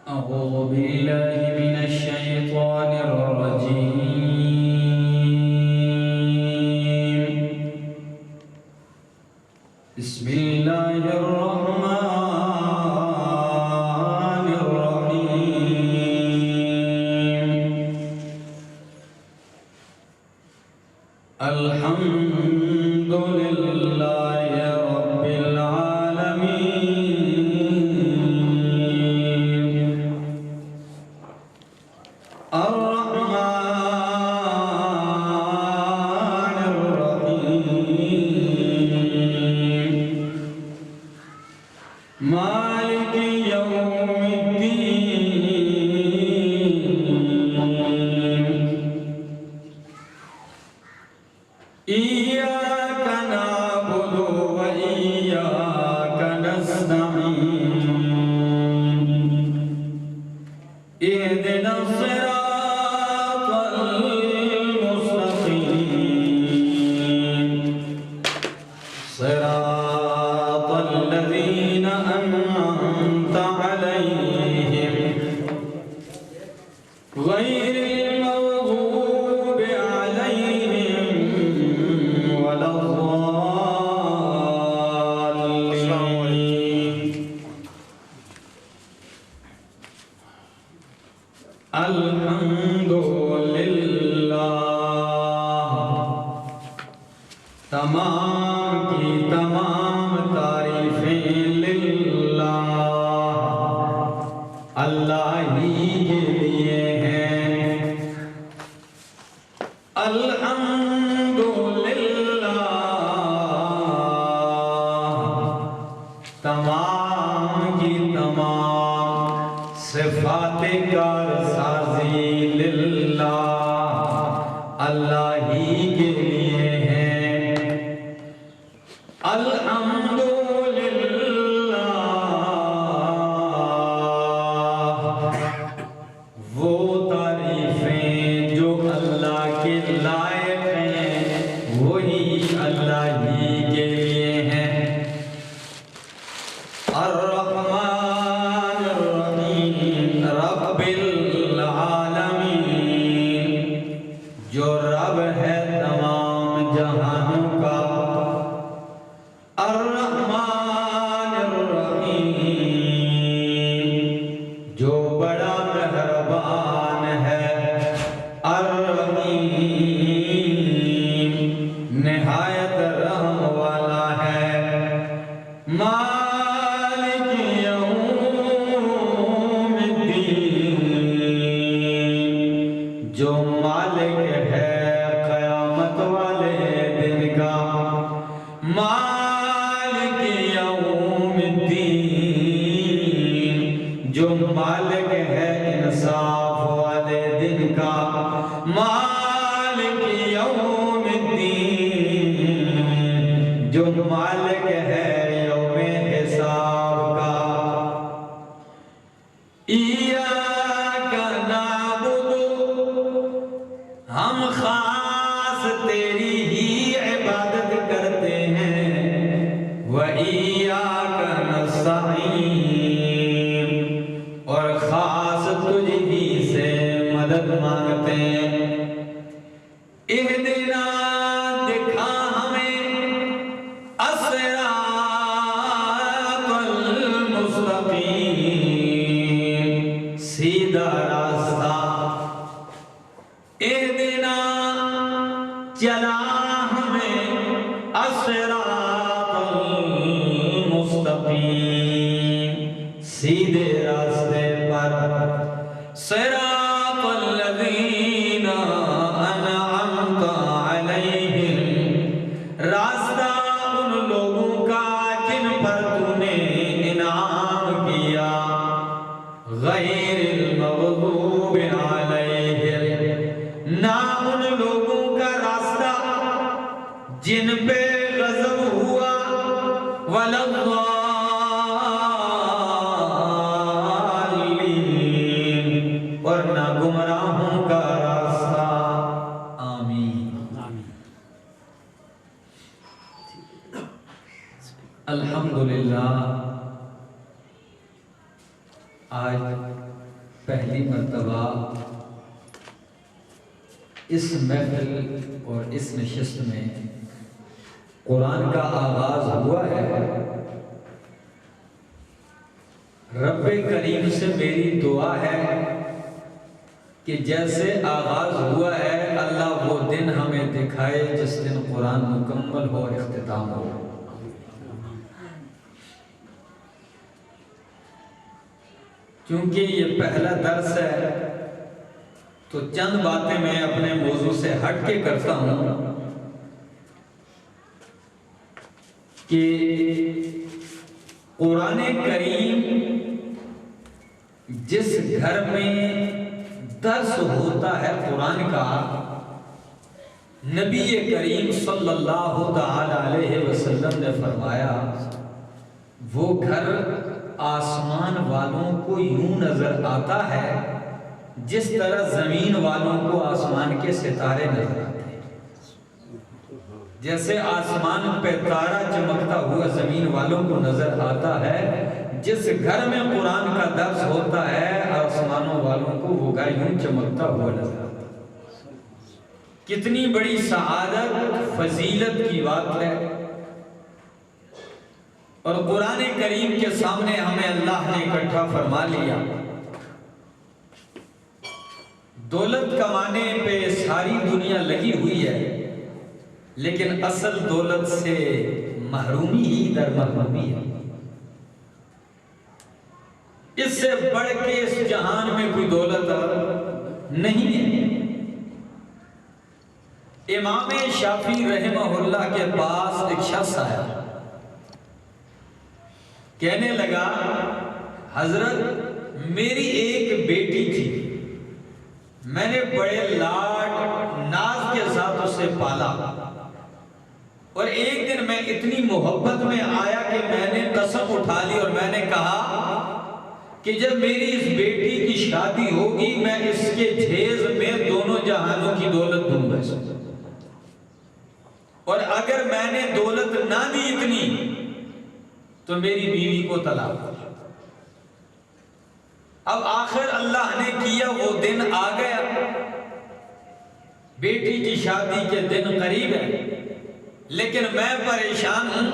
أعوذ بالله من الشيطان الرجيم. بسم الله الرحمن الرحيم. الحمد لله رب العالمين. الرحمن الرحيم. مالك يوم الدين. إياك نعبد وإياك نستعين. اهدنا الصراط المستقيم. صراط الذين أنعمت عليهم غير المغضوب عليهم ولا الضالين. الحمد لله. تمام کی تمام تعریفیں للہ، اللہ ہی کے لیے ہیں. الحمد للہ. تمام کی تمام صفات کارسازی للہ، اللہ ہی کے لیے ہیں. الحمد للہ. وہ تعریفیں جو اللہ کے لائق ہیں وہی اللہ ہی کے لیے ہیں. الرحمن الرحیم. رب العالمین. جو رب ہے تمام جہانوں کا. الرحمن الرحیم. جو بڑا مہربان ہے. الرحیم. نہایت رحم والا ہے. مالک یوم الدین. جو مالک ہے قیامت والے دن کا. مالک یوم الدین. جو مالک ہے انصاف والے دن کا. مالک یوم الدین. جو مالک ہے یوم حساب کا. ایاک نعبد. ہم خاص تیری ہی عبادت کرتے ہیں. وَإِيَّاكَ نَسْتَعِينُ. اور خاص تجھ ہی سے مدد مانگتے ہیں. اہدنا. دکھا ہمیں. الصراط المستقیم. سیدھا راستہ. اہدنا. چلا ہمیں. الصراط المستقیم. سیدھے راستے پر. صراط الذین انعمت علیہم. راستہ ان لوگوں کا جن پر تو نے انعام کیا. غیر المغضوب علیہم. نہ ان لوگوں کا راستہ جن پہ غضب ہوا. ولا الضالین. اور نہ گمراہوں کا راستہ. آمین. الحمدللہ. آج پہلی مرتبہ اس محفل اور اس نشست میں قرآن کا آغاز ہوا ہے، رب کریم سے میری دعا ہے کہ جیسے آغاز ہوا ہے اللہ وہ دن ہمیں دکھائے جس دن قرآن مکمل ہو، اختتام ہو۔ کیونکہ یہ پہلا درس ہے تو چند باتیں میں اپنے موضوع سے ہٹ کے کرتا ہوں کہ قرآن کریم جس گھر میں درس ہوتا ہے قرآن کا، نبی کریم صلی اللہ تعالی علیہ وسلم نے فرمایا وہ گھر آسمان والوں کو یوں نظر آتا ہے جس طرح زمین والوں کو آسمان کے ستارے نظر آتے ہیں۔ جیسے آسمان پہ تارا چمکتا ہوا زمین والوں کو نظر آتا ہے، جس گھر میں قرآن کا درس ہوتا ہے آسمانوں والوں کو وہ گھر یوں چمکتا ہوا نظر آتا ہے۔ کتنی بڑی سعادت فضیلت کی بات ہے، اور قرآن کریم کے سامنے ہمیں اللہ نے اکٹھا فرما لیا۔ دولت کمانے پہ ساری دنیا لگی ہوئی ہے، لیکن اصل دولت سے محرومی ہی در محرومی ہے۔ اس سے بڑھ کے اس جہان میں کوئی دولت نہیں ہے۔ امام شافعی رحمہ اللہ کے پاس ایک شخص آیا، کہنے لگا حضرت میری ایک بیٹی تھی، میں نے بڑے لاڈ ناز کے ساتھ اسے پالا، اور ایک دن میں اتنی محبت میں آیا کہ میں نے قسم اٹھا لی اور میں نے کہا کہ جب میری اس بیٹی کی شادی ہوگی میں اس کے جہیز میں دونوں جہانوں کی دولت دوں گا، اور اگر میں نے دولت نہ دی اتنی تو میری بیوی کو طلاق۔ اب آخر اللہ نے کیا، وہ دن آ گیا، بیٹی کی شادی کے دن قریب ہے، لیکن میں پریشان ہوں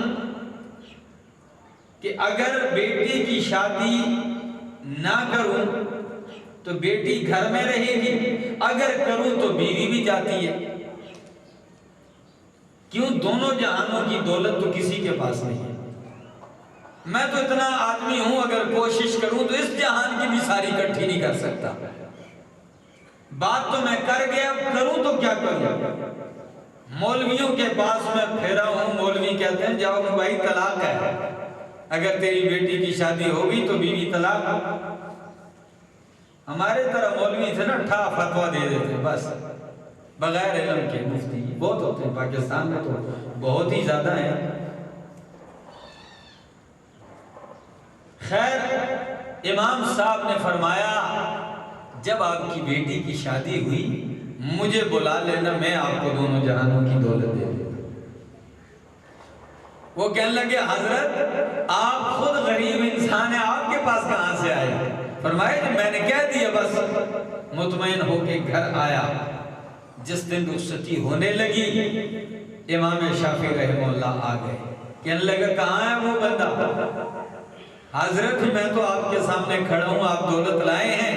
کہ اگر بیٹی کی شادی نہ کروں تو بیٹی گھر میں رہے گی، اگر کروں تو بیوی بھی جاتی ہے، کیوں؟ دونوں جہانوں کی دولت تو کسی کے پاس نہیں ہے۔ میں تو اتنا آدمی ہوں اگر کوشش کروں تو اس جہان کی بھی ساری اکٹھی نہیں کر سکتا۔ بات تو میں کر گیا، کروں تو کیا کروں؟ مولویوں کے پاس میں پھیرا ہوں، مولوی کہتے ہیں جاؤ بھائی طلاق ہے، اگر تیری بیٹی کی شادی ہوگی تو بیوی طلاق۔ ہمارے طرح مولوی تھے نا، ٹھا فتویٰ دے دیتے بس بغیر علم کے۔ مفتی بہت ہوتے ہیں پاکستان میں تو بہت ہی زیادہ ہیں۔ خیر، امام صاحب نے فرمایا جب آپ کی بیٹی کی شادی ہوئی مجھے بلا لینا، میں آپ کو دونوں جہانوں کی دولت دے دوں۔ وہ کہنے لگے حضرت آپ خود غریب انسان ہیں، آپ کے پاس کہاں سے آئے؟ فرمایا کہ میں نے کہہ دیا بس، مطمئن ہو کے گھر آیا۔ جس دن رخصتی ہونے لگی امام شافعی رحمہ اللہ آ گئے، کہنے لگا کہاں ہے وہ بندہ؟ حضرت میں تو آپ کے سامنے کھڑا ہوں، آپ دولت لائے ہیں۔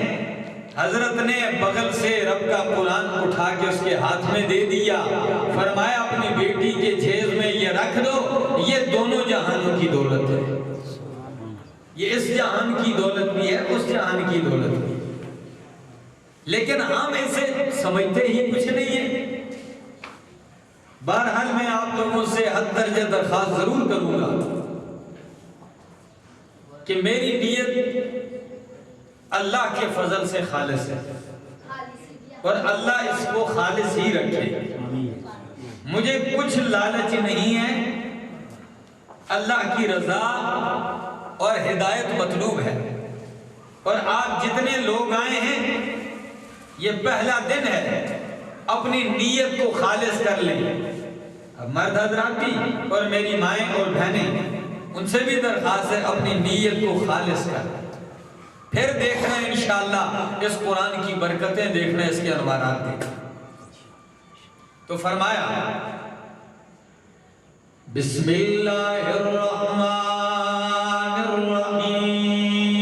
حضرت نے بغل سے رب کا قرآن اٹھا کے اس کے ہاتھ میں دے دیا، فرمایا اپنی بیٹی کے جہیز میں یہ رکھ دو، یہ دونوں جہانوں کی دولت ہے، یہ اس جہان کی دولت بھی ہے اس جہان کی دولت بھی۔ لیکن ہم اسے سمجھتے ہی کچھ نہیں ہے۔ بہرحال میں آپ لوگوں سے حد درجہ درخواست ضرور کروں گا کہ میری نیت اللہ کے فضل سے خالص ہے، اور اللہ اس کو خالص ہی رکھے۔ مجھے کچھ لالچ نہیں ہے، اللہ کی رضا اور ہدایت مطلوب ہے۔ اور آپ جتنے لوگ آئے ہیں یہ پہلا دن ہے، اپنی نیت کو خالص کر لیں۔ اب مرد حضرات بھی اور میری مائیں اور بہنیں، ان سے بھی درخواست ہے اپنی نیت کو خالص کر، پھر دیکھنا انشاءاللہ اس قرآن کی برکتیں دیکھنا، اس کے انوارات دیکھنا۔ تو فرمایا بسم اللہ الرحمن الرحیم،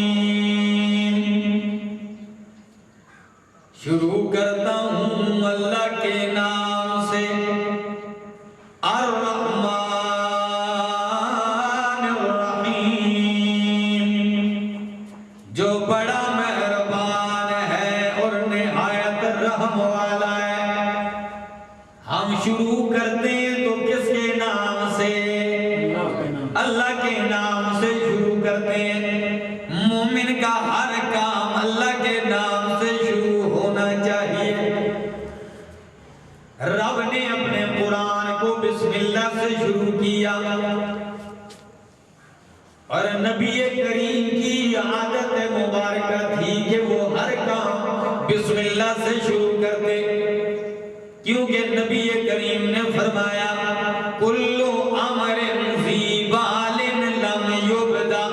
شروع کرتا ہوں اللہ کے نام سے، الرحمن الرحیم، جو بڑا مہربان ہے اور نہایت رحم والا ہے۔ ہم شروع کرتے ہیں تو کس کے نام سے؟ اللہ کے نام سے شروع کرتے ہیں۔ مومن کا ہر کام اللہ کے نام سے شروع ہونا چاہیے۔ رب نے اپنے قرآن کو بسم اللہ سے شروع کیا، اور نبی کریم کی عادت مبارکہ تھی کہ وہ ہر کام بسم اللہ سے شروع کرتے، کیونکہ نبی کریم نے فرمایا کل امر ذی بال لم یبدا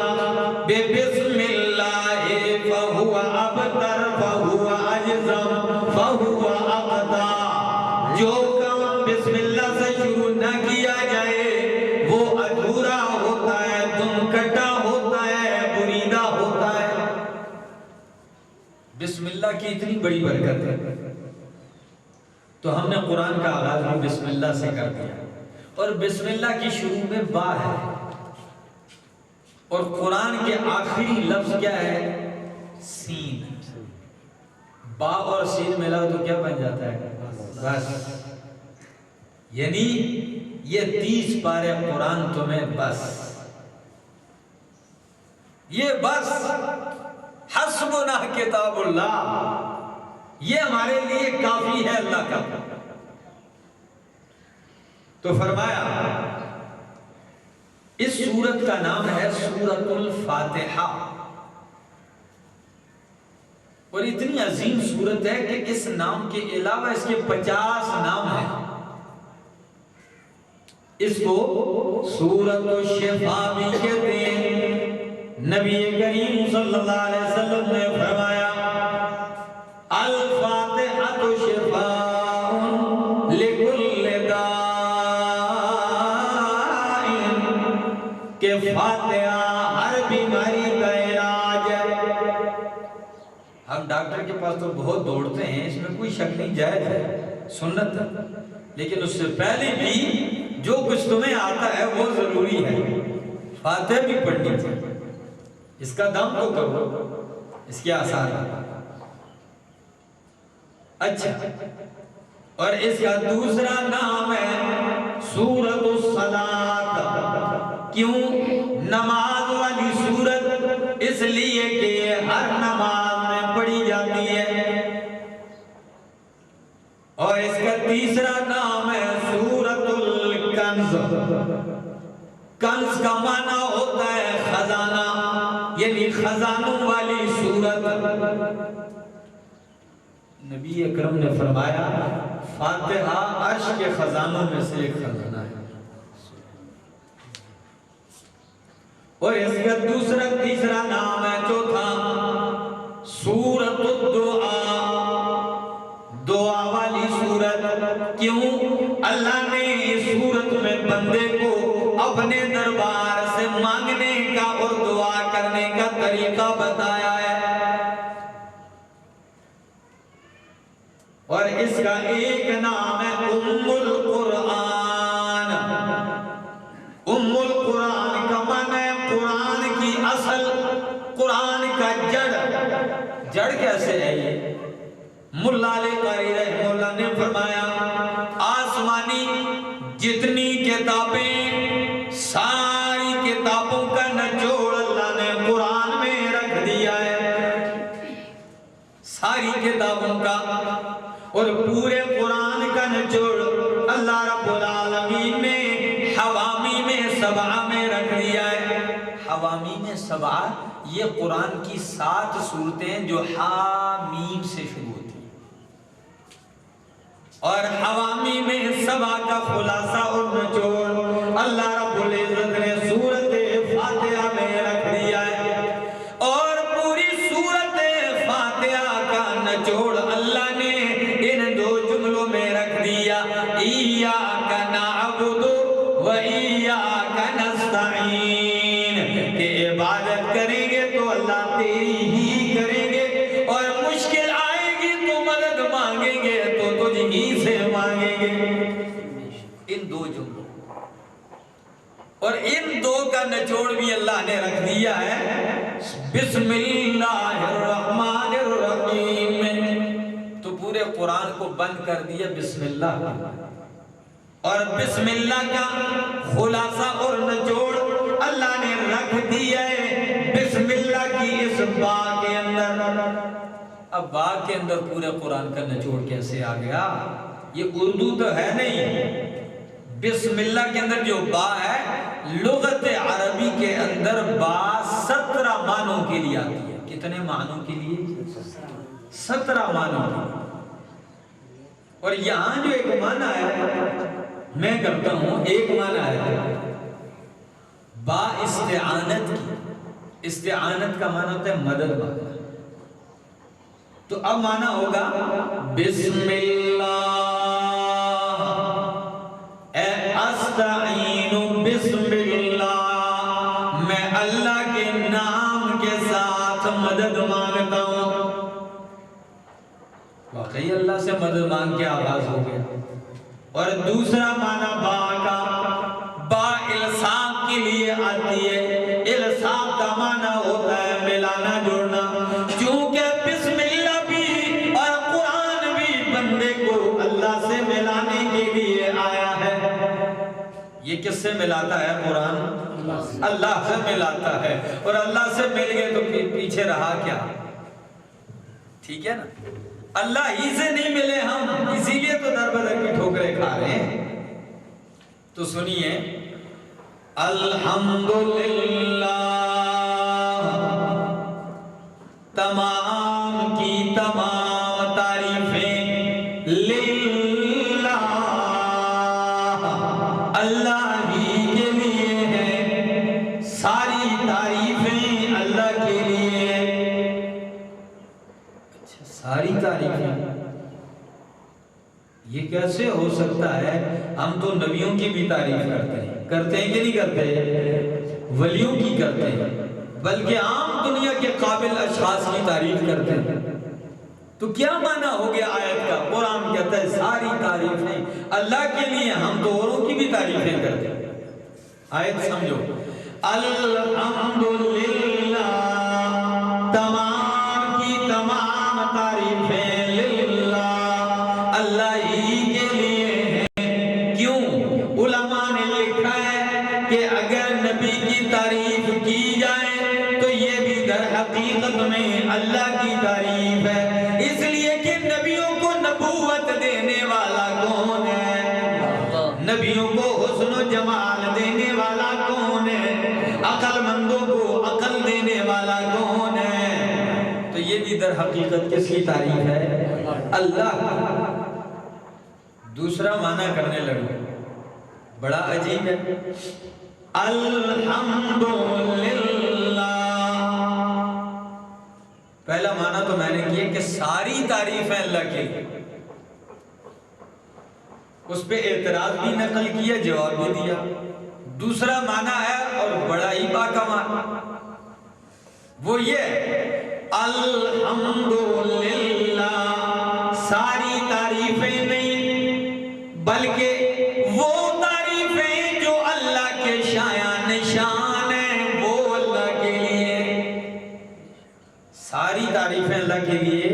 بسم اللہ فہو ابتر فہو اجزم فہو اقدا۔ جو کام بسم اللہ سے شروع نہ کیا جائے وہ ادھورا ہوتا ہے، دم کٹا ہوتا ہے، بریدہ ہوتا ہے۔ بسم اللہ کی اتنی بڑی برکت ہے، تو ہم نے قرآن کا آغاز بھی بسم اللہ سے کر دیا، اور بسم اللہ کی شروع میں با ہے، اور قرآن کے آخری لفظ کیا ہے؟ سین۔ با اور سین ملا تو کیا بن جاتا ہے؟ بس۔ یعنی یہ 30 پارے قرآن تمہیں بس، یہ بس، حسبنا کتاب اللہ، یہ ہمارے لیے کافی ہے اللہ کا۔ تو فرمایا اس سورت کا نام ہے سورت الفاتحہ، اور اتنی عظیم سورت ہے کہ اس نام کے علاوہ اس کے 50 نام ہیں۔ اس کو سورت الشفا بھی کہتے ہیں۔ نبی کریم صلی اللہ علیہ وسلم نے فرمایا الفاتحہ شفاء لکل داء، کہ فاتحہ ہر بیماری کا علاج ہے۔ ہم ڈاکٹر کے پاس تو بہت دوڑتے ہیں، اس میں کوئی شک نہیں، جائز ہے، سنت ہے، لیکن اس سے پہلے بھی جو کچھ تمہیں آتا ہے وہ ضروری ہے، فاتحہ بھی پڑھنی چاہیے، اس کا دم تو کرو، اس کے آثار ہے۔ اچھا، اور اس کا دوسرا نام ہے سورۃ الصلاۃ۔ کیوں نماز والی سورت؟ اس لیے کہ ہر نماز میں پڑھی جاتی ہے۔ اور اس کا تیسرا نام ہے سورۃ الکنز۔ کنز کا معنی ہوتا ہے خزانہ، یعنی خزانوں والی سورت۔ نبی اکرم نے فرمایا فاتحہ عرش کے خزانوں میں سے ایک خزانہ ہے۔ اور اس کا تیسرا نام ہے چوتھا سورۃ الدعاء، دعا والی سورت۔ کیوں؟ اللہ نے اس سورت میں بندے کو اپنے دربار سے مانگنے کا اور دعا کرنے کا طریقہ بتایا ہے، اور اس کا ایک نام ہے ام القرآن۔ ام القرآن کا معنی ہے قرآن کی اصل، قرآن کا جڑ کیسے ہے یہ؟ مولا علی قاری رحمہ اللہ نے فرمایا آسمانی جتنی کتابیں، ساری کتابوں کا نچوڑ اللہ نے قرآن میں رکھ دیا ہے، ساری کتابوں کا، اور پورے قرآن کا نچوڑ اللہ رب العالمین نے حوامی میں 7 میں رکھ دیا ہے۔ حوامی میں 7 یہ قرآن کی 7 سورتیں جو حامیم سے شروع ہوتی ہیں، اور حوامی میں 7 کا خلاصہ اور نچوڑ اللہ رب العزت نے سورت فاتحہ میں رکھ دیا ہے، اور پوری سورت وَإِيَّاكَ نَسْتَعِينُ کہ عبادت کریں گے تو اللہ تیری ہی کریں گے، اور مشکل آئے گی تو مدد مانگیں گے تو تجھ ہی سے مانگیں گے۔ ان دو جملوں اور ان دو کا نچوڑ بھی اللہ نے رکھ دیا ہے بسم اللہ الرحمن الرحیم میں، تو پورے قرآن کو بند کر دیا بسم اللہ، اور بسم اللہ کا خلاصہ اور نچوڑ اللہ نے رکھ دیا ہے بسم اللہ کی اس با کے اندر۔ اب با کے اندر پورے قرآن کا نچوڑ کیسے آ گیا؟ یہ اردو تو ہے نہیں، بسم اللہ کے اندر جو با ہے لغت عربی کے اندر با 17 معنوں کے لیے آتی ہے۔ کتنے معنوں کے لیے؟ 17 معنوں کے لیے۔ اور یہاں جو ایک معنی ہے میں کرتا ہوں، ایک معنی ہے با استعانت کی۔ استعانت کا معنی ہوتا ہے مدد مانگنا، تو اب معنی ہوگا بسم اللہ اے استعین بسم اللہ، میں اللہ کے نام کے ساتھ مدد مانگتا ہوں۔ واقعی اللہ سے مدد مانگ کے آغاز ہو گیا۔ اور دوسرا معنی با کا، با الصاق کے لیے آتی ہے۔ الصاق کا معنی ہوتا ہے ملانا جوڑنا، چونکہ بسم اللہ بھی اور قرآن بھی بندے کو اللہ سے ملانے کے لیے آیا ہے۔ یہ کس سے ملاتا ہے قرآن؟ اللہ سے ملاتا ہے، اور اللہ سے مل گئے تو پیچھے رہا کیا؟ ٹھیک ہے نا، اللہ ہی سے نہیں ملے ہم، اسی لیے تو در بدر کی ٹھوکریں کھا رہے ہیں۔ تو سنیے الحمدللہ تمام کی تمام تعریفیں للہ، اللہ ہی کے لیے ہیں، ساری تعریفیں اللہ کے لیے ہیں۔ اچھا، ساری تعریفیں یہ کیسے ہو سکتا ہے؟ ہم تو نبیوں کی بھی تعریف کرتے ہیں کہ نہیں کرتے؟ ولیوں کی کرتے ہیں، بلکہ عام دنیا کے قابل اشخاص کی تعریف کرتے ہیں۔ تو کیا معنی ہو گیا آیت کا؟ قرآن کہتا ہے ساری تعریفیں اللہ کے لیے، ہم تو اوروں کی بھی تعریفیں کرتے ہیں۔ آیت سمجھو، الحمدللہ تمام کی تمام تعریفیں للہ، اللہ ہی کے لیے ہیں۔ کیوں؟ علماء نے لکھا ہے کہ اگر نبی کی تعریف کی جائے تو یہ بھی در حقیقت میں اللہ کی تعریف ہے، اس لیے کہ نبیوں کو نبوت دینے والا کون ہے؟ نبیوں کو حسن و جمال دینے والا کون ہے؟ عقل مندوں کو عقل دینے والا کون ہے؟ تو یہ بھی در حقیقت کس کی تعریف ہے؟ اللہ کا۔ دوسرا معنی کرنے لگو، بڑا عجیب ہے، الحمدللہ۔ پہلا معنی تو میں نے کیا کہ ساری تعریف ہے اللہ کی، اس پہ اعتراض بھی نقل کیا، جواب بھی دیا۔ دوسرا معنی ہے اور بڑا ہی باکمال، وہ یہ الحمدللہ ساری تعریفیں نہیں بلکہ وہ تعریفیں جو اللہ کے شایان شان ہیں، وہ اللہ کے لیے۔ ساری تعریفیں اللہ کے لیے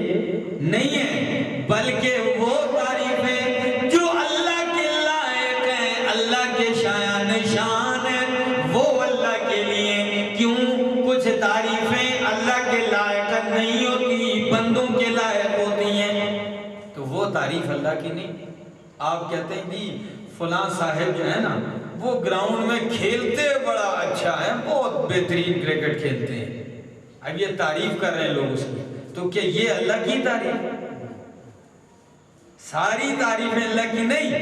نہیں ہیں بلکہ وہ تعریفیں جو اللہ کے لائق ہیں، اللہ کے شایان شان ہیں، وہ اللہ کے لیے۔ کیوں؟ کچھ تعریفیں اللہ کے لائق نہیں ہوتی، بندوں کے لائق ہوتی ہیں، تو وہ تعریف اللہ کی نہیں۔ آپ کہتے ہیں کہ فلاں صاحب جو ہے نا وہ گراؤنڈ میں کھیلتے بڑا اچھا ہے، بہت بہترین کرکٹ کھیلتے ہیں، اب یہ تعریف کر رہے ہیں لوگ اس کی، تو کیا یہ اللہ کی تعریف؟ ساری تعریفیں اللہ کی نہیں،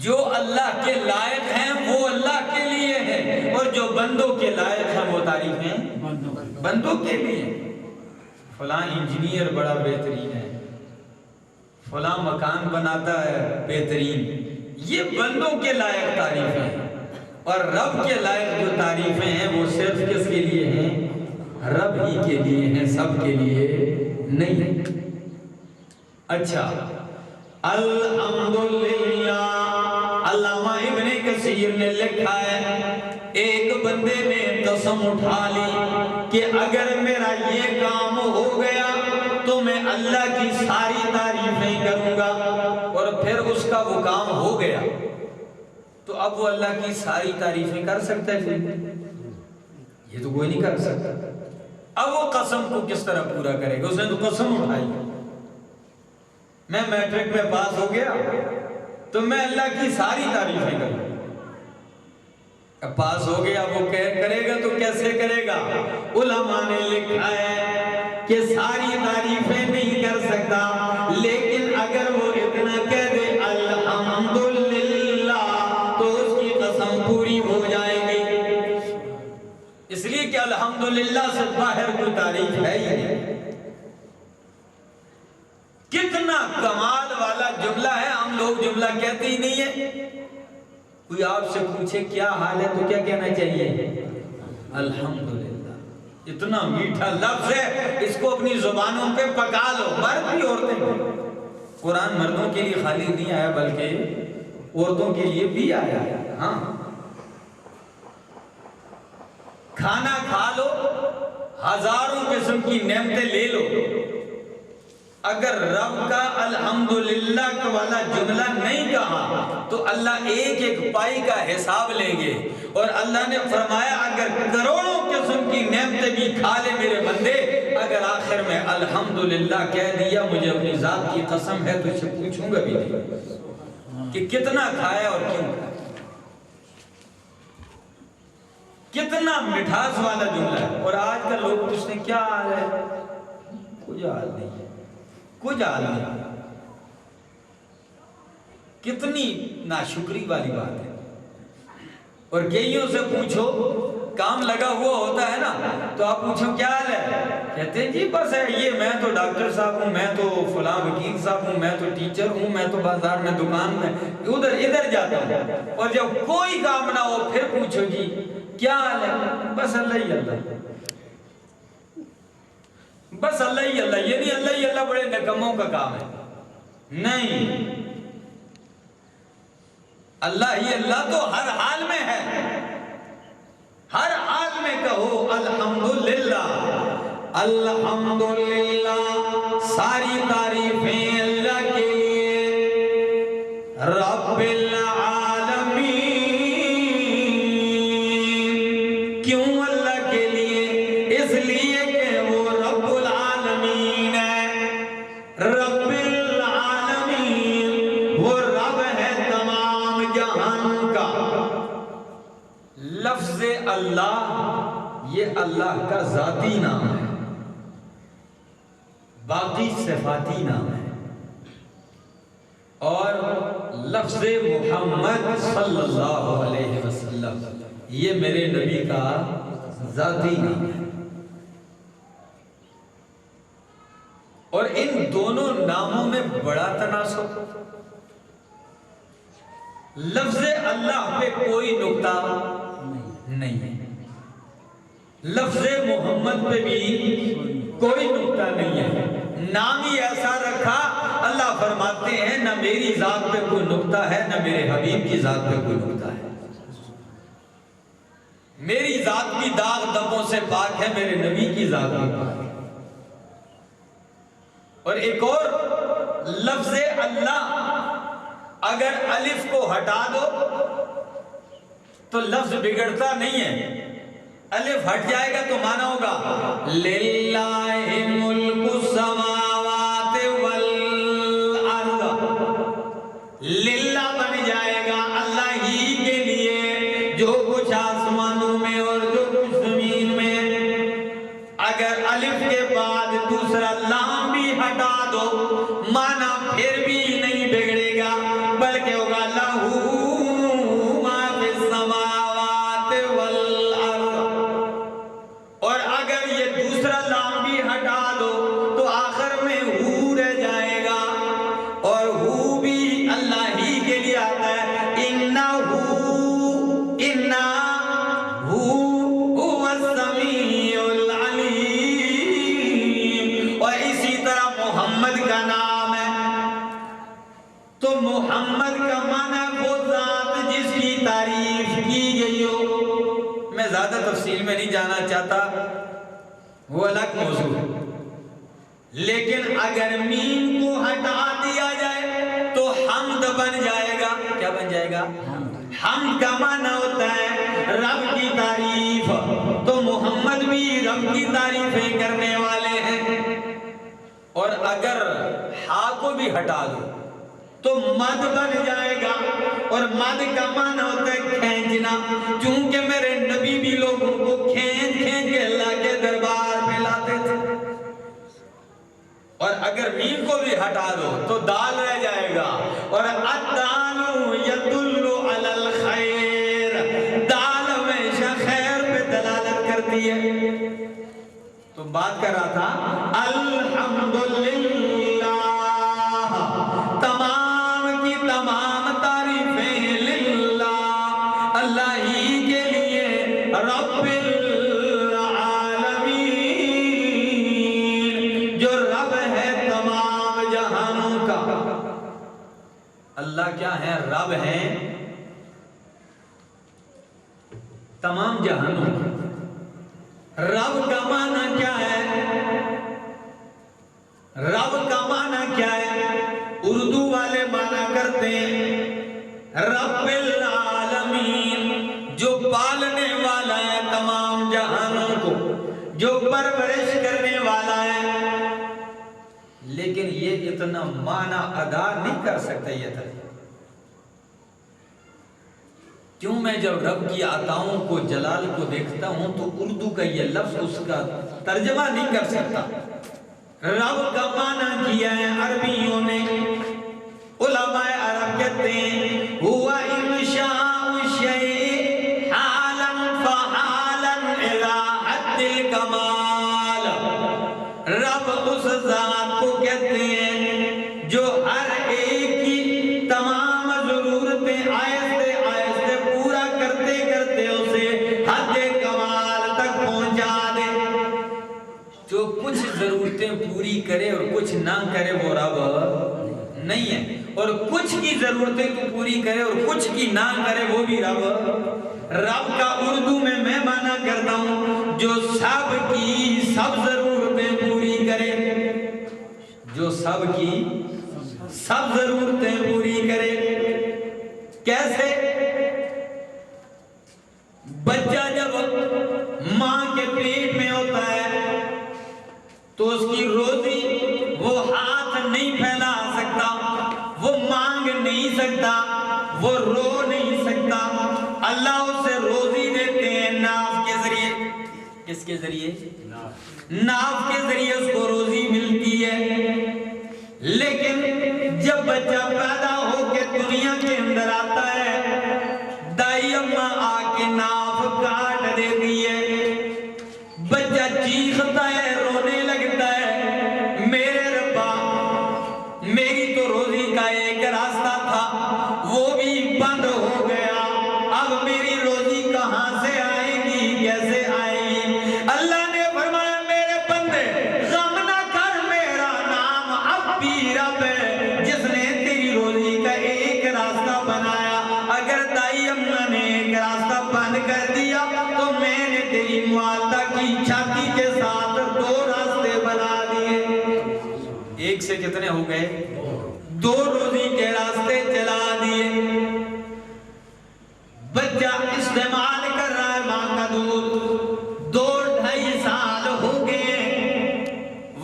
جو اللہ کے لائق ہیں وہ اللہ کے لیے ہیں، اور جو بندوں کے لائق ہیں وہ تعریفیں بندوں کے لیے۔ فلاں انجینئر بڑا بہترین ہے، فلاں مکان بناتا ہے بہترین، یہ بندوں کے لائق تعریفیں ہیں، اور رب کے لائق جو تعریفیں ہیں وہ صرف کس کے لیے ہیں؟ رب ہی کے لیے ہیں، سب کے لیے نہیں۔ اچھا، الحمدللہ، علامہ ابن کثیر نے لکھا ہے ایک بندے نے قسم اٹھا لی کہ اگر میرا یہ کام ہو گیا تو میں اللہ کی ساری تعریفیں کروں گا، اور پھر اس کا وہ کام ہو گیا تو اب وہ اللہ کی ساری تعریفیں کر سکتا ہے؟ یہ تو کوئی نہیں کر سکتا۔ اب وہ قسم کو کس طرح پورا کرے گا؟ اس نے تو قسم اٹھائی، میں میٹرک میں پاس ہو گیا تو میں اللہ کی ساری تعریفیں کروں۔ اب پاس ہو گیا، وہ کرے گا تو کیسے کرے گا؟ علماء نے لکھا ہے کہ ساری تعریفیں نہیں کر سکتا، لیکن اگر وہ اتنا کہہ دے الحمدللہ تو اس کی قسم پوری ہو جائے گی، اس لیے کہ الحمدللہ سے باہر کوئی تعریف ہے ہی نہیں۔ کتنا کمال والا جملہ ہے، ہم لوگ جملہ کہتے ہی نہیں ہے۔ کوئی آپ سے پوچھے کیا حال ہے تو کیا کہنا چاہیے؟ الحمدللہ۔ اتنا میٹھا لفظ ہے، اس کو اپنی زبانوں پہ پکا لو، مرد بھی عورتیں بھی۔ قرآن مردوں کے لیے خالی نہیں آیا بلکہ عورتوں کے لیے بھی آیا ہے۔ ہاں، کھانا کھا لو، ہزاروں قسم کی نعمتیں لے لو، اگر رب کا الحمدللہ والا جملہ نہیں کہا تو اللہ ایک ایک پائی کا حساب لیں گے، اور اللہ نے فرمایا اگر کروڑوں قسم کی نعمتیں بھی کھا لے میرے بندے، اگر آخر میں الحمدللہ کہہ دیا مجھے اپنی ذات کی قسم ہے تو اسے پوچھوں گا بھی نہیں کہ کتنا کھایا اور کیوں کھایا۔ کتنا مٹھاس والا جملہ ہے، اور آج کل لوگ پوچھتے ہیں کیا حال ہے؟ کچھ حال نہیں، کچھ حال نہیں۔ کتنی ناشکری والی بات ہے۔ اور کئیوں سے پوچھو، کام لگا ہوا ہوتا ہے نا تو آپ پوچھو کیا حال ہے، کہتے ہیں جی بس ہے یہ، میں تو ڈاکٹر صاحب ہوں، میں تو فلاں وکیل صاحب ہوں، میں تو ٹیچر ہوں، میں تو بازار میں دکان میں ادھر جاتا ہوں۔ اور جب کوئی کام نہ ہو پھر پوچھو جی کیا حال ہے، بس اللہ ہی اللہ، بس اللہ ہی اللہ۔ یہ نہیں اللہ ہی اللہ بڑے نکموں کا کام ہے، نہیں، اللہ ہی اللہ تو ہر حال میں ہے، ہر حال میں کہو الحمدللہ، الحمدللہ، ساری تعریفیں اللہ کے لیے، رب العالمین۔ کیوں اللہ کے لیے؟ اس لیے کہ وہ رب العالمین ہے، رب العالمین، وہ رب ہے تمام جہان کا۔ لفظ اللہ یہ اللہ کا ذاتی نام ہے، باقی صفاتی نام ہے، اور لفظ محمد صلی اللہ علیہ وسلم یہ میرے نبی کا ذاتی نام ہے۔ اور ان دونوں ناموں میں بڑا تناسب، لفظ اللہ پہ کوئی نقطہ نہیں ہے، لفظ محمد پہ بھی کوئی نقطہ نہیں ہے، نام ہی ایسا رکھا۔ اللہ فرماتے ہیں نہ میری ذات پہ کوئی نقطہ ہے نہ میرے حبیب کی ذات پہ کوئی نقطہ ہے، میری ذات کی داغ دبوں سے پاک ہے، میرے نبی کی ذات بھی پاک ہے۔ اور ایک اور لفظ اللہ، اگر الف کو ہٹا دو تو لفظ بگڑتا نہیں ہے، الف ہٹ جائے گا تو معنی ہوگا للہ ملک السماوات والارض، للہ بن جائے گا اللہ ہی کے لیے جو کچھ آسمانوں میں اور جو کچھ زمین میں۔ اگر الف کے بعد دوسرا لام بھی ہٹا دو معنی پھر بھی نہیں بگڑے گا، بلکہ ہوگا لہو ما فی السماوات والارض۔ اور اگر یہ دوسرا لام بھی ہٹا دو تو آخر میں ہو رہ جائے گا، اور ہو بھی اللہ ہی کے لیے آتا ہے، تعریف کی گئی ہو. میں زیادہ تفصیل میں نہیں جانا چاہتا، وہ الگ موضوع ہے. لیکن اگر میم کو ہٹا دیا جائے تو حمد بن جائے گا. کیا بن جائے گا؟ حمد کا معنی ہوتا ہے رب کی تعریف، تو محمد بھی رب کی تعریفیں کرنے والے ہیں. اور اگر ہا کو بھی ہٹا دو تو مد بن جائے گا، اور مد کا معنی ہوتا ہے کھینچنا، چونکہ میرے نبی بھی لوگوں کو کھینچ کھینچ کے اللہ کے دربار پہ لاتے تھے. اور اگر میم کو بھی ہٹا دو تو دال رہ جائے گا. اور الدال یدل علی الخیر، دال ہمیشہ خیر پہ دلالت کرتی ہے. تو بات کر رہا تھا الحمدللہ، تمام کی تمام تعریفیں للہ، اللہ ہی کے لیے، رب العالمین، جو رب ہے تمام جہانوں کا. اللہ کیا ہے؟ رب ہے تمام جہانوں کا. رب کا معنی کیا ہے؟ رب کا معنی کیا ہے؟ اردو والے معنی کرتے ہیں رب العالمین، جو پالنے والا ہے تمام جہانوں کو، جو پرورش کرنے والا ہے. لیکن یہ اتنا معنی ادا نہیں کر سکتا. یہ تھا کیوں؟ میں جب رب کی عطاؤں کو، جلال کو دیکھتا ہوں تو اردو کا یہ لفظ اس کا ترجمہ نہیں کر سکتا. رب کا معنی کیا ہے عربیوں نے، علماء عرب کہتے ہیں ہوا انشاء الشیء حالا فحالا الی حد الکمال. رب اس ذات کو کہتے ہیں جو ہر ایک کی تمام ضرورتیں آہستہ آہستہ پورا کرتے کرتے اسے حد کمال تک پہنچا دے. جو کچھ ضرورتیں پوری کرے اور کچھ نہ کرے وہ رب نہیں ہے، اور کچھ کی ضرورتیں کو پوری کرے اور کچھ کی نہ کرے وہ بھی رب. رب کا اردو میں معنی کرتا ہوں جو سب کی سب ضرورتیں پوری کرے، جو سب کی سب ضرورتیں پوری کرے. کیسے؟ بچہ جب ماں کے پیٹ میں ہوتا ہے تو اس کی روزی وہ ہاتھ نہیں پھیلا سکتا، وہ مانگ نہیں سکتا، وہ رو نہیں سکتا. اللہ اسے روزی دیتے ہیں ناف کے ذریعے. کس کے ذریعے؟ ناف کے ذریعے اس کو روزی ملتی ہے. لیکن جب بچہ پیدا ہو کے دنیا کے اندر آتا ہے، دائی اماں آ کے ناف کاٹ دیتی ہے. بچہ چیختا ہے، رونے لگتا ہے، میرے ربا میری تو روزی کا ایک راستہ تھا وہ بھی بند ہو گیا، اب میری روزی کہاں سے آئے گی، کیسے آئے گی؟ اللہ نے فرمایا میرے بندے غم نہ کر، میرا نام اب بھی رب ہے جس نے تیری روزی کا ایک راستہ بنایا. اگر دائی اماں نے ایک راستہ بند کر دیا تو میں نے تیری والدہ کی چھاتی کے ساتھ 2 راستے بنا دیے. ایک سے کتنے ہو گئے؟ 2 روزی کے راستے چلا دیے. بچہ استعمال کر رہا ہے ماں کا دودھ، 2-2.5 سال ہو گئے،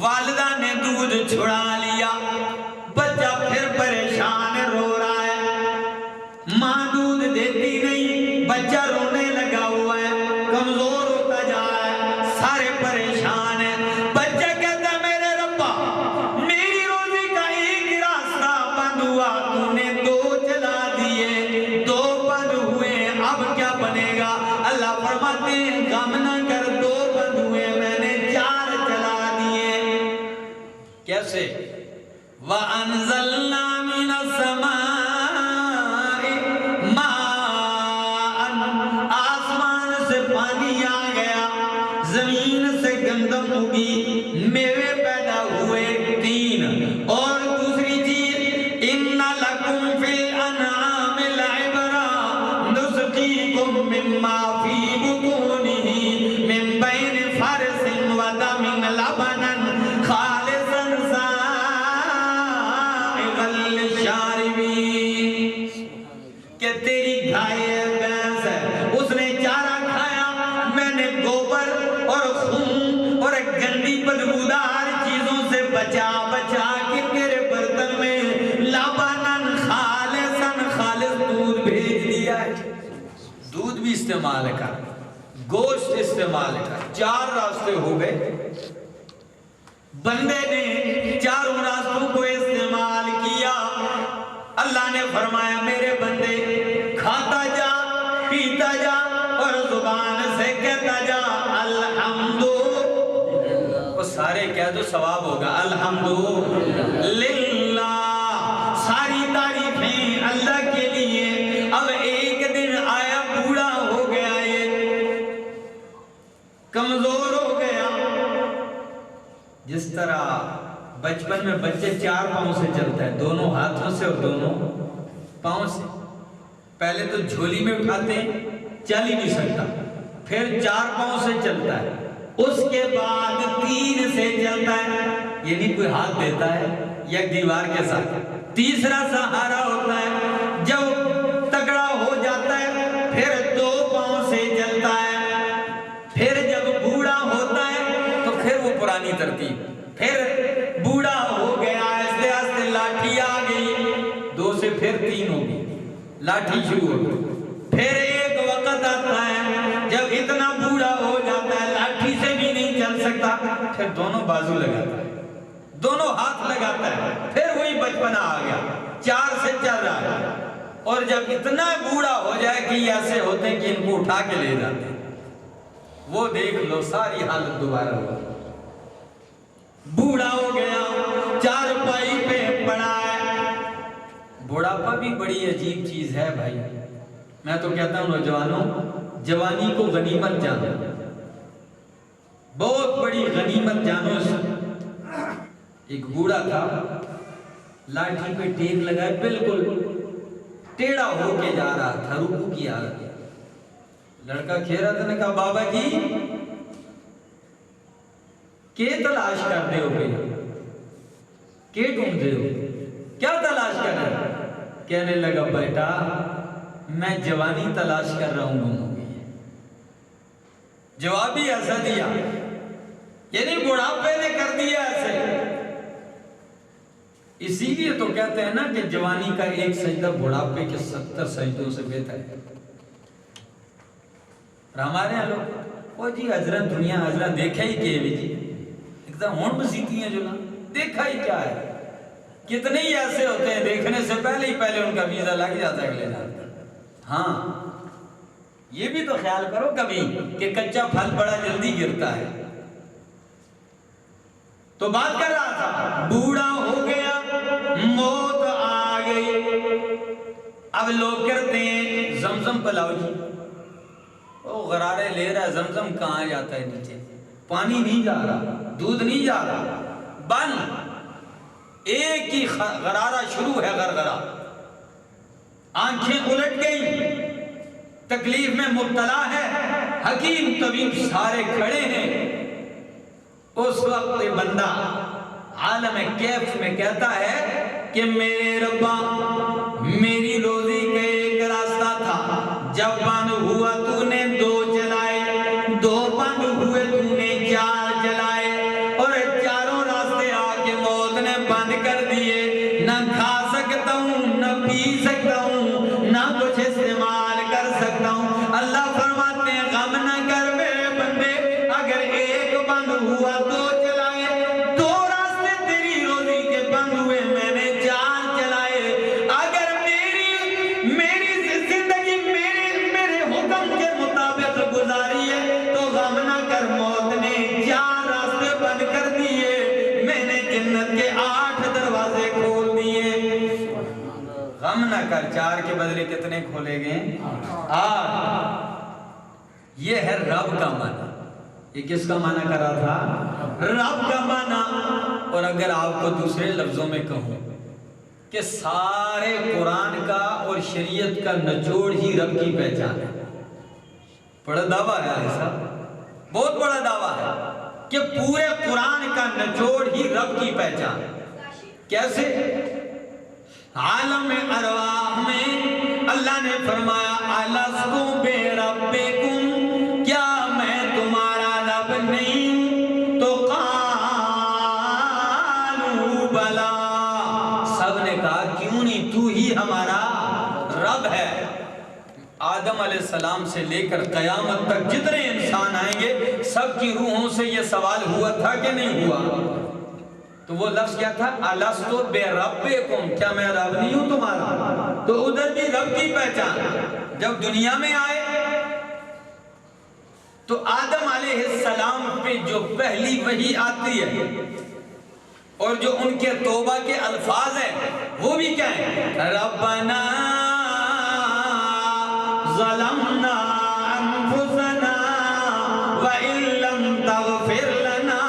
والدہ نے دودھ چھڑا لیا. بچہ پھر پریشان رو رہا ہے، ماں دودھ دیتی نہیں، بچہ رونے لگا ہوا ہے، کمزور ہوتا جا رہا ہے، سارے پریشان ہیں. بچہ کہتا ہے میرے ربا میری روزی کا ایک راستہ بند ہوا، تو نے 2 چلا دیے، 2 بند ہوئے، اب کیا بنے گا؟ اللہ فرماتے ہیں غم نہ کر، 2 بند ہوئے، میں نے 4 چلا دیے. کیسے؟ وَأَنزَلْنَا مِنَ السَّمَاءِ مَاءً، آسمان سے پانی آ گیا، زمین سے گندم اگی، میوے پیدا ہوئے. 3 اور دوسری چیز اِنَّ لَكُمْ فِي الْأَنْعَامِ لَعِبْرَةً، نسقيكم مما في بطونه من بين فرث ودم لبنا خالصا سائغا للشاربين کہ تیری گائے بھینس ہے، اس نے چارہ کھایا، میں نے گوبر اور خون اور گندی بدبودار چیزوں سے بچا بچا کے تیرے برتن میں لبناً خالصاً خالص دودھ بھیج دیا ہے۔ دودھ بھی استعمال کر، گوشت استعمال کر، 4 راستے ہو گئے۔ بندے نے چاروں راستوں کو استعمال کیا۔ اللہ نے فرمایا میرے بندے کھاتا جا، پیتا جا اور زبان سے کہتا جا الحمد، وہ سارے کہہ دو ثواب ہوگا، الحمدللہ، ساری تعریفیں اللہ کے لیے۔ اب ایک دن آیا بوڑھا ہو گیا، یہ کمزور ہو گیا، جس طرح بچپن میں بچے 4 پاؤں سے چلتا ہے، دونوں ہاتھوں سے اور دونوں پاؤں سے۔ پہلے تو جھولی میں اٹھاتے ہیں، چل ہی نہیں سکتا، پھر 4 پاؤں سے چلتا ہے، اس کے بعد 3 سے چلتا ہے، یعنی کوئی ہاتھ دیتا ہے یا دیوار کے ساتھ، تیسرا سہارا ہوتا ہے، جب تگڑا ہو جاتا ہے پھر 2 پاؤں سے چلتا ہے، پھر جب بوڑھا ہوتا ہے تو پھر وہ پرانی ترتیب، پھر بوڑھا ہو گیا آہستہ آہستہ لاٹھی آ گئی، 2 سے پھر 3 ہو گئی، لاٹھی شروع ہو گئی، پھر ایک وقت آتا ہے جب اتنا بوڑھا ہو جاتا ہے لاٹھی سے بھی نہیں چل سکتا، پھر دونوں بازو لگاتا ہے، دونوں ہاتھ لگاتا ہے، پھر وہی بچپنا آ گیا، 4 سے چل رہا ہے، اور جب اتنا بوڑھا ہو جائے کہ ایسے ہوتے ہیں کہ ان کو اٹھا کے لے جاتے ہیں، وہ دیکھ لو ساری حالت دوبارہ ہو، بوڑھا ہو گیا، 4 پائی پہ پڑا ہے۔ بوڑھاپا بھی بڑی عجیب چیز ہے بھائی، میں تو کہتا ہوں نوجوانوں جوانی کو غنیمت جانو، بہت بڑی غنیمت جانو۔ ایک بوڑھا تھا، لاٹھی پہ ٹیک لگائے، بالکل ٹیڑھا ہو کے جا رہا تھا، رکوع کی حالت۔ لڑکا کھیل رہا تھا، نے کہا بابا جی کیا تلاش کرتے ہو بھئی، کیا ڈھونڈتے ہو، کیا تلاش کر رہے ہو؟ کہنے لگا بیٹا میں جوانی تلاش کر رہا ہوں۔ جواب ہی ایسا دیا، یعنی بڑھاپے نے کر دیا ایسے۔ اسی لیے تو کہتے ہیں نا کہ جوانی کا ایک سجدہ بڑھاپے کے 70 سجدوں سے بہتر ہے۔ اور ہمارے یہاں لوگ وہ جی حضرت دنیا حضرت دیکھا ہی کہ بھی جی ایک دم ہون مسیتی ہیں جو نا دیکھا ہی کیا ہے، کتنے ہی ایسے ہوتے ہیں دیکھنے سے پہلے ان کا ویزا لگ جاتا ہے اگلے سال۔ ہاں یہ بھی تو خیال کرو کبھی کہ کچا پھل بڑا جلدی گرتا ہے۔ تو بات کر رہا تھا، بوڑھا ہو گیا، موت آ گئی۔ اب لوگ کرتے ہیں زمزم پلاؤ جی، وہ غرارے لے رہا ہے، زمزم کہاں جاتا ہے نیچے، پانی نہیں جا رہا، دودھ نہیں جا رہا، بن ایک ہی غرارہ شروع ہے، غرغرہ، آنکھیں الٹ گئی، تکلیف میں مبتلا ہے، حکیم طبیب سارے کھڑے ہیں۔ اس وقت بندہ عالم کیف میں کہتا ہے کہ میرے ربا میری روزی کا ایک راستہ تھا، جب بند ہوا تو نے 2 چلائے، 2 بند ہوئے تو نے 4 چلائے، اور 4 راستے آ کے موت نے بند کر دیے، نہ کھا سکتا ہوں، نہ پی سکتا ہوں، نہ کچھ استعمال کر سکتا ہوں۔ اللہ فرماتے ہیں غم نہ کر میرے بندے، اگر ایک بند ہوا 2 چلائے، 2 راستے تیری روزی کے بند ہوئے، میں نے 4 چلائے۔ اگر میری زندگی میرے حکم کے مطابق گزاری ہے تو غم نہ کر، موت نے 4 راستے بند کر دیے، میں نے جنت کے 8 دروازے کھول دیے۔ غم نہ کر، 4 کے بدلے کتنے کھولے گئے؟ 8۔ یہ ہے رب کا معنی۔ یہ کس کا معنی کر رہا تھا؟ رب کا معنی۔ اور اگر آپ کو دوسرے لفظوں میں کہوں کہ سارے قرآن کا اور شریعت کا نچوڑ ہی رب کی پہچان ہے. بڑا دعویٰ ہے ایسا، بہت بڑا دعویٰ ہے کہ پورے قرآن کا نچوڑ ہی رب کی پہچان. کیسے؟ عالم ارواح میں اللہ نے فرمایا الستو بربکم، کیا میں تمہارا رب نہیں ہوں؟ تو قالوا بلا، سب نے کہا کیوں نہیں، تو ہی ہمارا رب ہے. آدم علیہ السلام سے لے کر قیامت تک جتنے انسان آئیں گے سب کی روحوں سے یہ سوال ہوا تھا کہ نہیں ہوا؟ تو وہ لفظ کیا تھا؟ الستو بربکم، کیا میں رب نہیں ہوں تمہارا؟ تو ادھر بھی رب کی پہچان. جب دنیا میں آئے تو آدم علیہ السلام پہ جو پہلی وحی آتی ہے اور جو ان کے توبہ کے الفاظ ہیں وہ بھی کیا ہیں؟ ربنا ظلمنا انفسنا وان لم تغفر لنا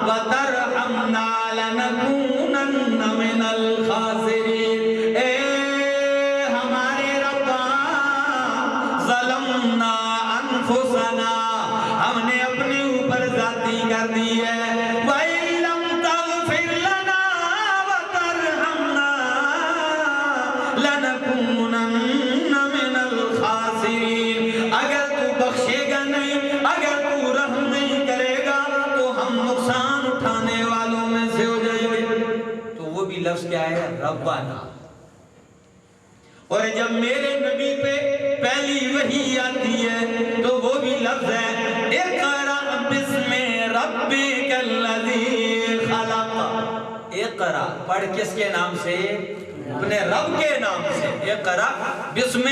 وترحمنا لنکونن من الخاسرین. اے ہمارے ربا ظلمنا انفسنا، ہم نے اپنے اوپر ذاتی کر دی ہے. وَإِن لَمْ تَغْفِرْ لَنَا وَتَرْحَمْنَا لَنَكُونَنَّ مِنَ الْخَاسِرِينَ. اگر تو بخشے گا نہیں، اگر تو رحم نہیں کرے گا تو ہم نقصان اٹھانے والوں میں سے ہو جائیں گے. تو وہ بھی لفظ کیا ہے؟ ربنا. اور جب میرے نبی پہ پہلی وحی آتی ہے تو وہ بھی لفظ ہے اقرأ بسم ربک الذی خلق. اقرأ، پڑھ کس کے نام سے؟ اپنے رب کے نام سے. اقرأ بسم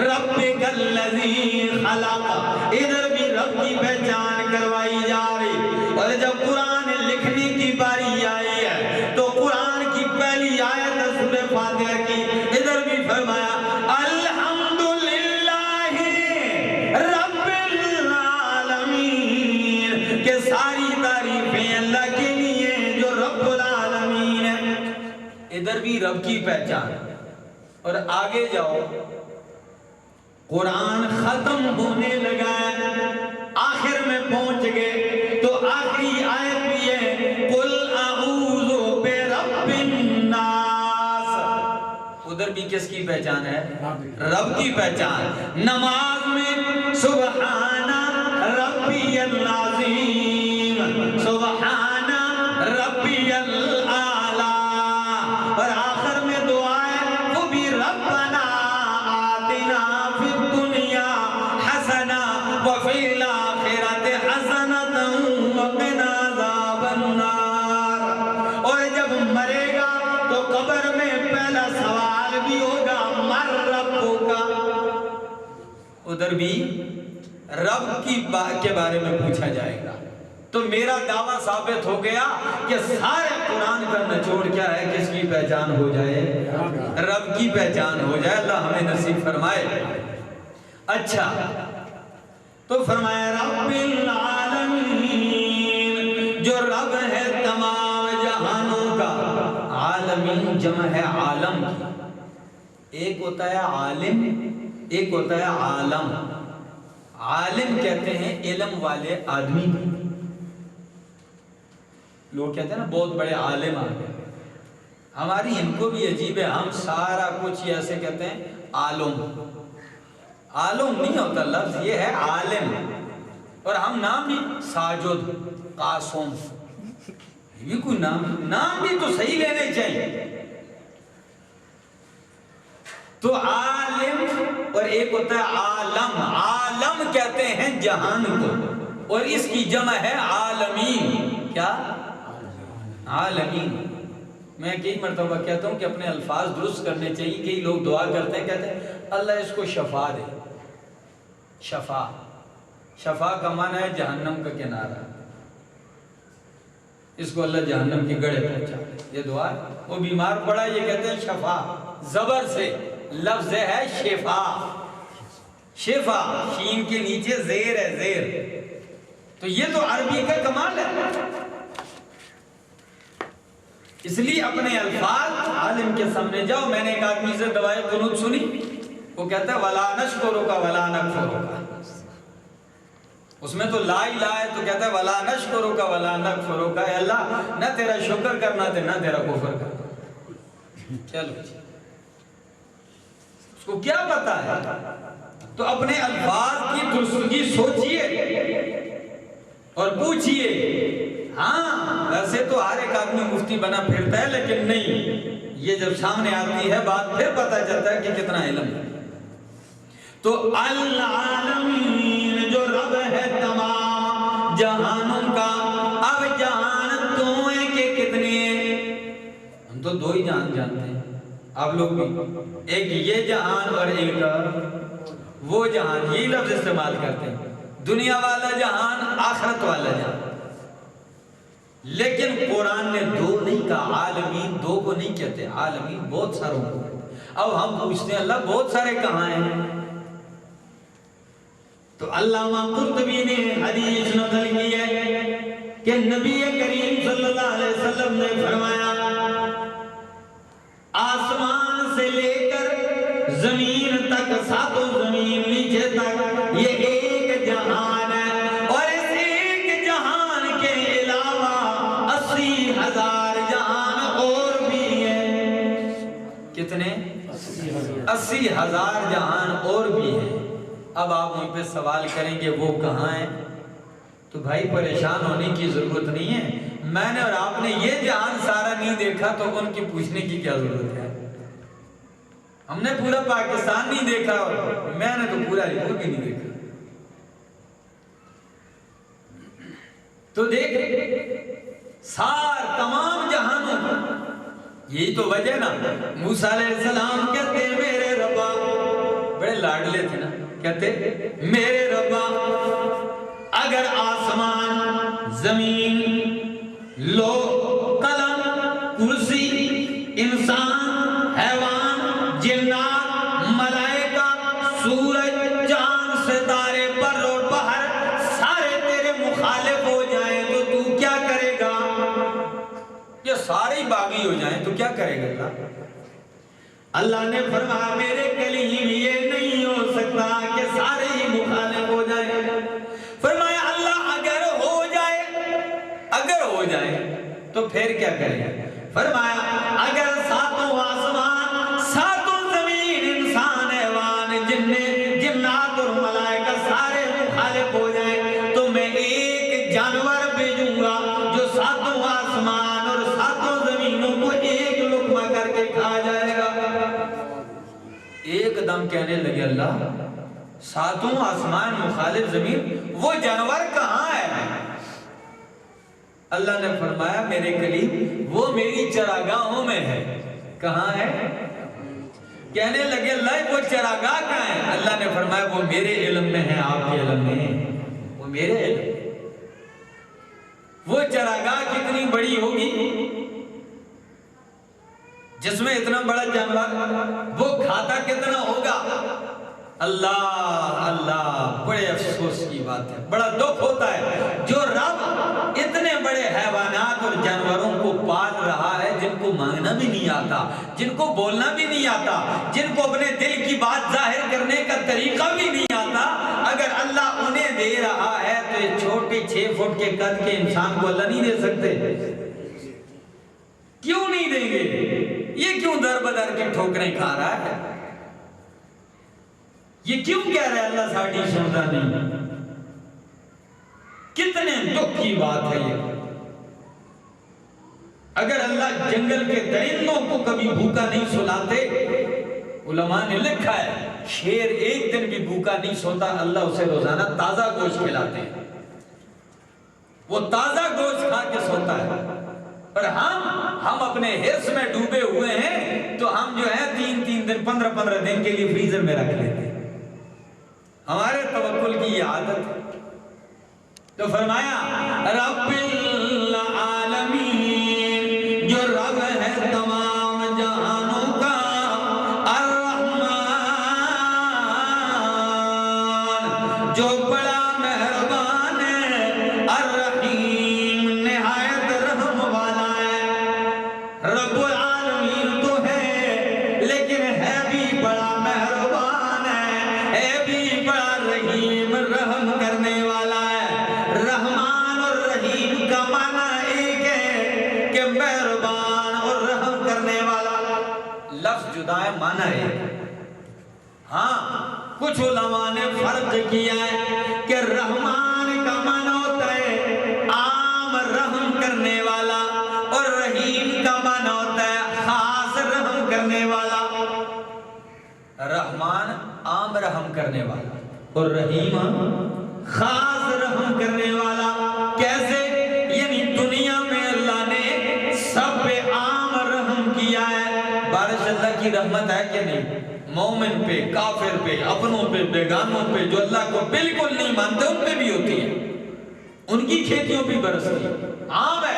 ربک الذی خلق. ادھر بھی رب کی پہچان کروائی جا رہی. اور جب قرآن لکھنے کی باری آئی ہے تو قرآن کی پہلی آیت سورہ فاتحہ کی، ادھر بھی فرمایا الحمدللہ رب العالمین، کہ ساری تعریفیں اللہ کے لیے جو رب العالمین ہے. ادھر بھی رب کی پہچان. اور آگے جاؤ، قرآن ختم ہونے لگا ہے، آخر میں پہنچ گئے تو آخری آیت بھی ہے قل اعوذ برب الناس. ادھر بھی کس کی پہچان ہے؟ رب کی پہچان. نماز میں سبحان ربی العظیم، سبحان ربی الاعلی. اور آخر میں دعا ہے وہ بھی ربنا آتنا فی الدنیا حسنہ وفی الاخرۃ حسنۃ وقنا عذاب النار. اور جب مرے گا تو قبر میں پہلا سوال بھی ہوگا مر ربک. ادھر بھی رب کے بارے میں پوچھا جائے گا. تو میرا دعویٰ ثابت ہو گیا کہ سارے قرآن کا نچوڑ کیا ہے؟ کس کی پہچان ہو جائے؟ رب کی پہچان ہو جائے. اللہ ہمیں نصیب فرمائے. اچھا، تو فرمایا رب العالمین، جو رب ہے تمام جہانوں کا. عالمین جمع ہے عالم کی. ایک ہوتا ہے عالم، ایک ہوتا ہے عالم. عالم کہتے ہیں علم والے آدمی کو. لوگ کہتے ہیں نا بہت بڑے عالم آ گئے. ہماری ان کو بھی عجیب ہے، ہم سارا کچھ ایسے کہتے ہیں عالم. عالم نہیں ہوتا لفظ، یہ ہے عالم. اور ہم نام بھی ساجد، قاسم، یہ بھی کوئی نام بھی تو صحیح لینے چاہیے. تو عالم اور ایک ہوتا ہے عالم. عالم کہتے ہیں جہان کو، اور اس کی جمع ہے عالمین. کیا؟ عالمین. میں کئی مرتبہ کہتا ہوں کہ اپنے الفاظ درست کرنے چاہیے. کئی لوگ دعا کرتے ہیں، کہتے ہیں اللہ اس کو شفا دے. شفا، شفا کا معنی ہے جہنم کا کنارہ. اس کو اللہ جہنم کی گڑھے پہنچائے. یہ دعا ہے. وہ بیمار پڑا یہ کہتے ہیں شفا، زبر سے لفظ ہے شفا. شفا، شین کے نیچے زیر ہے، زیر. تو یہ تو عربی کا کمال ہے. اس لیے اپنے الفاظ عالم کے سامنے جاؤ. میں نے ایک آدمی سے دعائے قنوت سنی, وہ کہتا ہے ولا نشکرک ولا نکفرک. اس میں تو لا الہ ہے تو کہتا ہے ولا نشکرک ولا نکفرک. اے اللہ نہ تیرا شکر کرنا تھے نہ تیرا کفر کرنا. چلو اس کو کیا پتا ہے؟ تو اپنے الفاظ کی درستگی سوچئے اور پوچھئے. ہاں ویسے تو ہر ایک آدمی مفتی بنا پھرتا ہے, لیکن نہیں, یہ جب سامنے آتی ہے بات پھر پتہ چلتا ہے کہ کتنا علم ہے. تو العالمین جو رب ہے تمام جہانوں کا. اب جہان تو ہیں کہ کتنے ہیں؟ ہم تو دو ہی جہان جانتے ہیں, آپ لوگ بھی. ایک یہ جہان اور ایک وہ جہان, یہی لفظ استعمال کرتے ہیں. دنیا والا جہان, آخرت والا جہان. لیکن قرآن نے دو نہیں کہا, عالمین دو کو نہیں کہتے, عالمین بہت ساروں کو. اب ہم پوچھتے ہیں اللہ بہت سارے کہاں ہیں؟ تو علامہ قرطبی نے حدیث نقل کی ہے کہ نبی کریم صلی اللہ علیہ وسلم نے فرمایا آسمان سے لے کر زمین تک, ساتوں زمین نیچے تک, یہ ایک جہان ہے. اور اس ایک جہان کے علاوہ 80,000 جہان اور بھی ہیں. کتنے؟ 80,000 جہان اور بھی ہیں. اب آپ مجھ پہ سوال کریں گے وہ کہاں ہیں؟ تو بھائی پریشان ہونے کی ضرورت نہیں ہے. میں نے اور آپ نے یہ جہان سارا نہیں دیکھا تو ان کی پوچھنے کی کیا ضرورت ہے؟ ہم نے پورا پاکستان نہیں دیکھا, اور میں نے تو پورا رپورٹ بھی نہیں دیکھا. تو دیکھ تمام جہانوں, یہی تو وجہ نا. موسیٰ علیہ السلام کہتے ہیں میرے ربا, بڑے لاڈلے تھے نا, کہتے میرے ربا اگر آسمان, زمین, لو, قلم, کرسی, انسان, حیوان, جنات, ملائکہ, سورج, چاند, ستارے, بر اور بحر سارے تیرے مخالف ہو جائیں تو تو کیا کرے گا؟ یہ سارے باغی ہو جائیں تو کیا کرے گا اللہ؟ اللہ نے فرمایا میرے کلیم یہ نہیں ہو سکتا کہ سارے ہی مخالف ہو جائیں. فرمایا اللہ اگر ہو جائے تو پھر کیا کرے؟ فرمایا اگر ساتوں آسمان, ساتوں زمین, انسان, حیوان, جنات اور ملائکہ سارے مخالف ہو جائیں تو میں ایک جانور بھیجوں گا جو ساتوں آسمان اور ساتوں زمینوں کو ایک لقمہ کر کے کھا جائے گا. ایک دم کہنے لگے اللہ ساتوں آسمان مخالف زمین, وہ جانور کہاں ہے؟ اللہ نے فرمایا میرے کلیم وہ میری چراگاہوں میں ہے. کہاں ہے؟ کہنے لگے اللہ وہ چراگاہ کہاں ہے؟ اللہ نے فرمایا وہ میرے علم میں ہے, آپ کے علم میں ہے, وہ میرے علم. وہ چراگاہ کتنی بڑی ہوگی جس میں اتنا بڑا جانور, وہ کھاتا کتنا ہوگا؟ اللہ اللہ, بڑے افسوس کی بات ہے, بڑا دکھ ہوتا ہے جو رب اتنے بڑے حیوانات اور جانوروں کو پال رہا ہے جن کو مانگنا بھی نہیں آتا, جن کو بولنا بھی نہیں آتا, جن کو اپنے دل کی بات ظاہر کرنے کا طریقہ بھی نہیں آتا. اگر اللہ انہیں دے رہا ہے تو یہ چھوٹے 6 فٹ کے قد کے انسان کو اللہ نہیں دے سکتے؟ کیوں نہیں دیں گے؟ یہ کیوں در بدر کے ٹھوکریں کھا رہا ہے؟ یہ کیوں کہہ رہا ہے اللہ ساڑھی سنتا نہیں؟ کتنے دکھ کی بات ہے یہ. اگر اللہ جنگل کے درندوں کو کبھی بھوکا نہیں سلاتے, علماء نے لکھا ہے شیر ایک دن بھی بھوکا نہیں سوتا, اللہ اسے روزانہ تازہ گوشت کھلاتے ہیں, وہ تازہ گوشت کھا کے سوتا ہے. پر ہم اپنے حرص میں ڈوبے ہوئے ہیں تو ہم جو ہے 3 دن 15 دن کے لیے فریزر میں رکھ لیتے ہیں. ہمارے توکل کی یہ عادت ہے. تو فرمایا رب العالمین, جو رب ہے تمام جہانوں کا, الرحمن, جو بڑا مہربان ہے, الرحیم, نہایت رحم والا ہے. رحیم رحم کرنے والا ہے. رحمان اور رحیم کا معنی ایک ہے کہ مہربان اور رحم کرنے والا. لفظ جدا ہے معنی ہے. ہاں کچھ علماء نے فرق کیا ہے کہ رحمان کا معنی ہوتا ہے عام رحم کرنے والا اور رحیم کا معنی ہوتا ہے خاص رحم کرنے والا. رحمان عام رحم کرنے والا اور رحیم خاص رحم کرنے والا. کیسے؟ یعنی دنیا میں اللہ نے سب پہ عام رحم کیا ہے. بارش اللہ کی رحمت ہے کہ نہیں؟ مومن پہ، کافر پہ، اپنوں پہ، بیگانوں پہ، جو اللہ کو بالکل نہیں مانتے ان پہ بھی ہوتی ہے، ان کی کھیتیوں پہ برستی ہے، عام ہے.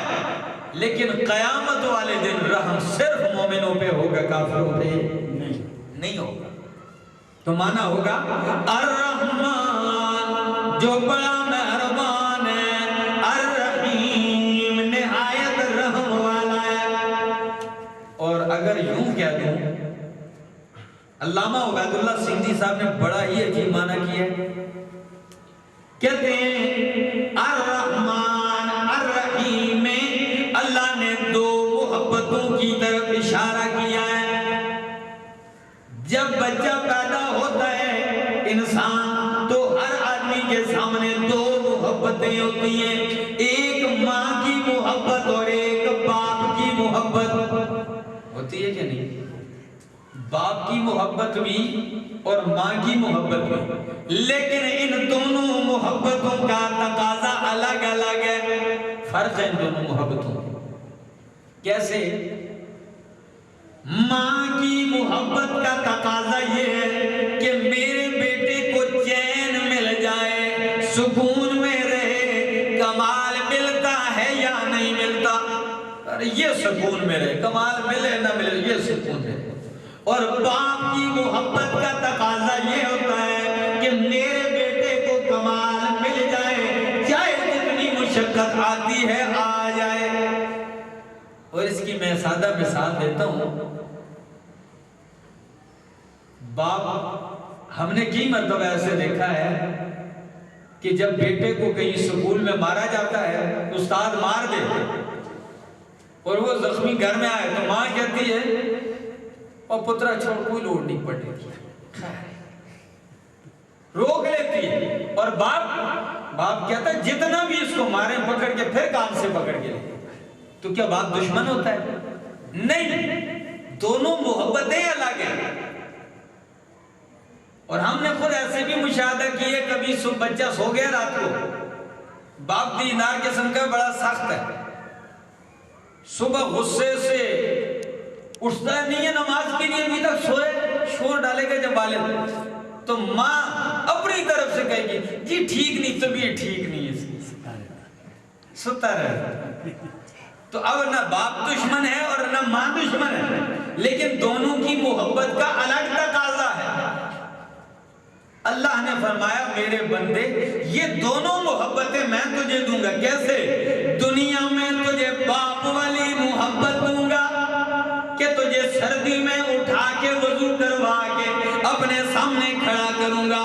لیکن قیامت والے دن رحم صرف مومنوں پہ ہوگا، کافروں پہ نہیں ہوگا. تو مانا ہوگا الرحمن جو بڑا مہربان ہے، الرحیم نہایت رحم والا ہے. اور اگر یوں کہہ دوں، علامہ عبید اللہ سندھی صاحب نے بڑا ہی عجیب معنی کیا ہے. کہتے ہیں الرحمن الرحیم میں اللہ نے دو محبتوں کی طرف اشارہ کیا ہے. جب بچہ پیدا ہوتا ہے انسان تو ہر آدمی کے سامنے دو محبتیں ہوتی ہیں، ایک ماں کی محبت اور ایک باپ کی محبت ہوتی ہے کہ نہیں؟ باپ کی محبت بھی اور ماں کی محبت بھی، لیکن ان دونوں محبتوں کا تقاضا الگ الگ ہے. فرق ہے ان دونوں محبتوں میں. کیسے؟ ماں کی محبت کا تقاضا یہ ہے کہ میرے بیٹے کو چین مل جائے، سکون میں رہے. کمال ملتا ہے یا نہیں ملتا؟ ارے یہ سکون میں رہے، کمال ملے نہ ملے یہ سکون میں رہے. اور باپ کی محبت کا تقاضا یہ ہوتا ہے کہ میرے بیٹے کو کمال مل جائے، چاہے جتنی مشقت آتی ہے آ جائے. اور اس کی میں سادہ مثال دیتا ہوں. باپ ہم نے کی مرتبہ ایسے دیکھا ہے کہ جب بیٹے کو کہیں سکول میں مارا جاتا ہے، استاد مار دے اور وہ زخمی گھر میں آئے تو ماں کہتی ہے اور پترا چھوڑ کوئی لوڑ نہیں پڑے گی، روک لیتی ہے. اور باپ کہتا ہے جتنا بھی اس کو مارے پکڑ کے پھر کان سے پکڑ کے لے. تو کیا باپ دشمن ہوتا ہے؟ نہیں، دونوں محبتیں الگ ہیں. اور ہم نے خود ایسے بھی مشاہدہ کیے، کبھی بچہ سو گیا رات کو، باپ دینار قسم کا بڑا سخت ہے، صبح غصے سے اٹھتا نہیں ہے نماز کے لیے، ابھی تک سوئے، شور ڈالے گا جب والد، تو ماں اپنی طرف سے کہے گی جی ٹھیک نہیں، طبیعت ٹھیک نہیں ہے، ستا رہے. تو اب نہ باپ دشمن ہے اور نہ ماں دشمن ہے، لیکن دونوں کی محبت کا الگ تقاضا ہے. اللہ نے فرمایا میرے بندے یہ دونوں محبتیں میں تجھے دوں گا. کیسے؟ دنیا میں تجھے باپ والی محبت دوں گا کہ تجھے سردی میں اٹھا کے وضو کروا کے اپنے سامنے کھڑا کروں گا،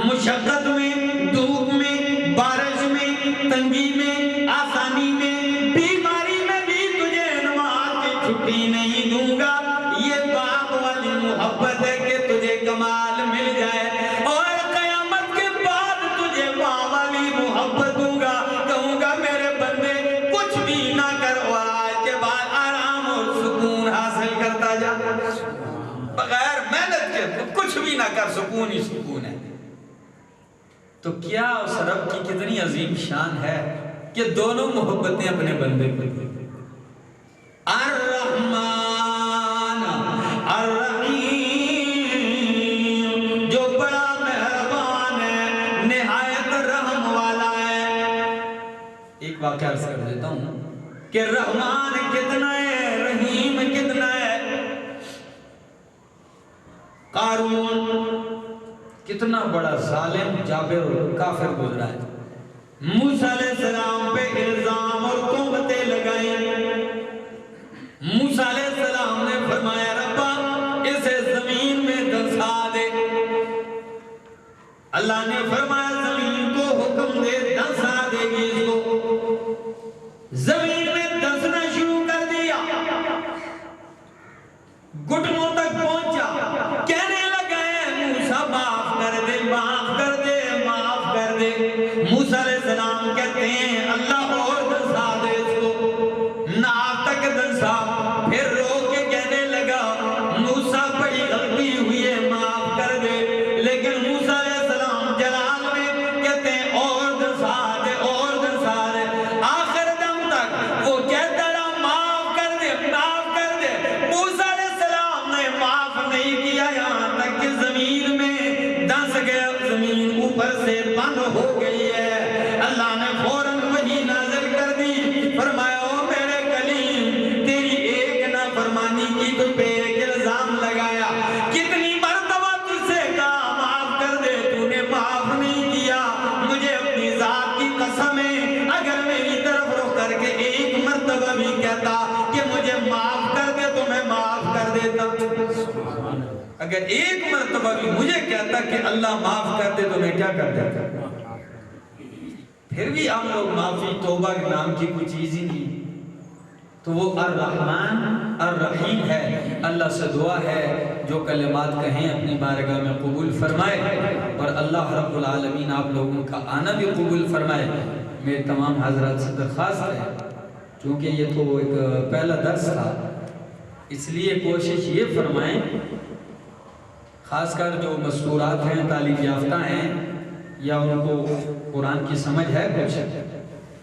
مشقت میں، دھوپ میں، بارش میں، تنگی میں، آسانی میں، بیماری میں بھی تجھے نماز کی چھٹی نہیں دوں گا. یہ باپ والی محبت ہے کہ تجھے کمال مل جائے. اور قیامت کے بعد تجھے ماں والی محبت دوں گا، کہوں گا میرے بندے کچھ بھی نہ کر، آج کے بعد آرام اور سکون حاصل کرتا جا، بغیر محنت کے کچھ بھی نہ کر، سکون ہی سکون ہے. تو کیا اس رب کی کتنی عظیم شان ہے کہ دونوں محبتیں اپنے بندے کو دی. الرحمن الرحیم جو بڑا مہربان ہے، نہایت رحم والا ہے. ایک واقعہ عرض کر دیتا ہوں کہ رحمان کتنا ہے، رحیم کتنا ہے. قارون کتنا بڑا ظالم، جابر اور کافر گزرا ہے. موسیٰ علیہ السلام پہ الزام اور تہمتیں لگائیں. موسیٰ علیہ السلام نے فرمایا ربا اسے زمین میں دھنسا دے. اللہ نے فرمایا زمین کو حکم دے دھنسا دے گی اس کو. زمین میں دھنسنا شروع کر دیا, گھٹنوں تک پہنچا, کہنے لگا ہے موسیٰ معاف کر دے, معاف کر دے, معاف کر دے. موسیٰ علیہ السلام کہتے ہیں اللہ اور دھنسا دے اس کو, ناف تک دھنسا. پھر رو کے کہنے لگا موسیٰ بڑی غلطی ہوئی ہے, معاف کر دے. لیکن موسیٰ علیہ السلام جلال میں کہتے ہیں اور دھنسا دے, اور دھنسا دے. آخر دم تک وہ کہتا رہا معاف کر دے, معاف کر دے. موسیٰ علیہ السلام نے معاف نہیں کیا, یہاں تک کہ زمین میں دھنس گیا, زمین اوپر سے بند ہو گئی ہے. اللہ نے فوراً وحی نازل کر دی, فرمایا او میرے کلیم تیری ایک نافرمانی کی تو پہ ایک الزام لگایا, کتنی مرتبہ تجھ سے کہا معاف کر دے, تو نے معاف نہیں کیا. مجھے اپنی ذات کی قسم ہے اگر میری طرف رخ کر کے ایک مرتبہ بھی کہتا کہ مجھے معاف کر دے تو میں معاف کر دیتا. اگر ایک مرتبہ بھی مجھے کہتا کہ اللہ معاف کر دے تو میں کیا کر دیتا. پھر بھی ہم لوگ معافی توبہ کے نام کی کوئی چیز ہی نہیں. تو وہ الرحمن الرحیم ہے. اللہ سے دعا ہے جو کلمات کہیں اپنی بارگاہ میں قبول فرمائے, اور اللہ رب العالمین آپ لوگوں کا آنا بھی قبول فرمائے. میرے تمام حضرات سے درخواست ہے, چونکہ یہ تو ایک پہلا درس تھا, اس لیے کوشش یہ فرمائیں خاص کر جو مستورات ہیں, تعلیم یافتہ ہیں, یا ان کو قرآن کی سمجھ ہے کچھ,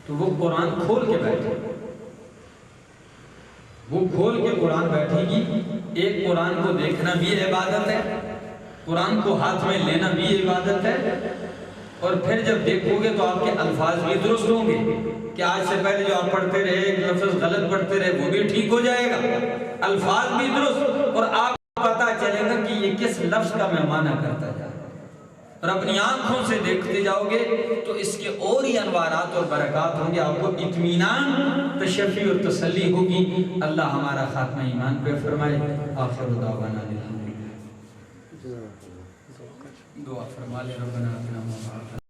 تو وہ قرآن کھول کے بیٹھے, وہ کھول کے قرآن بیٹھے گی. ایک قرآن کو دیکھنا بھی عبادت ہے, قرآن کو ہاتھ میں لینا بھی عبادت ہے, اور پھر جب دیکھو گے تو آپ کے الفاظ بھی درست ہوں گے کہ آج سے پہلے جو آپ پڑھتے رہے ایک لفظ غلط پڑھتے رہے وہ بھی ٹھیک ہو جائے گا, الفاظ بھی درست, اور آپ پتہ چلے گا کہ یہ کس لفظ کا میں معنی کرتا جا رہا ہوں. اور اپنی آنکھوں سے دیکھتے جاؤ گے تو اس کے اور ہی انوارات اور برکات ہوں گے, آپ کو اطمینان, تشفی اور تسلی ہوگی. اللہ ہمارا خاتمہ ایمان پہ فرمائے. آخر دعوانا الحمدللہ. دعا فرما لے ربنا